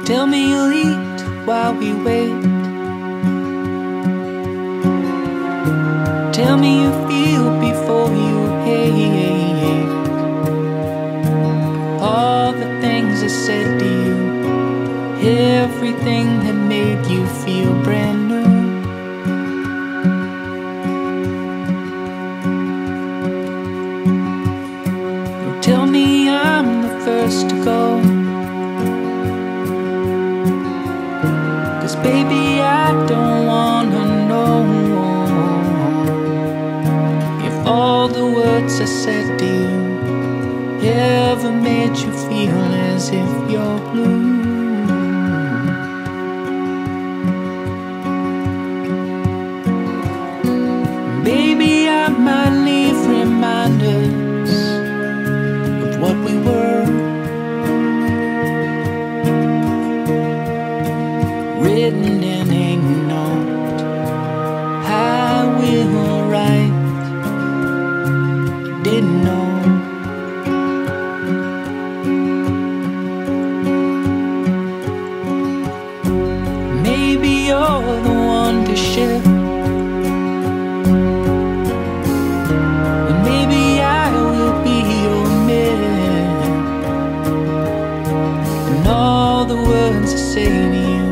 Tell me you'll eat while we wait. Tell me you feel before you hate. All the things I said to you, everything that made you feel brand new. Tell me I'm the first to go, 'cause baby I don't wanna know if all the words I said to you ever made you feel as if you're blue. Baby, I might leave reminders of what we were, written in a note I will write. You didn't know. Maybe you're the one to share, and maybe I will be your man. And all the words I say to you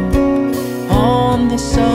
on this song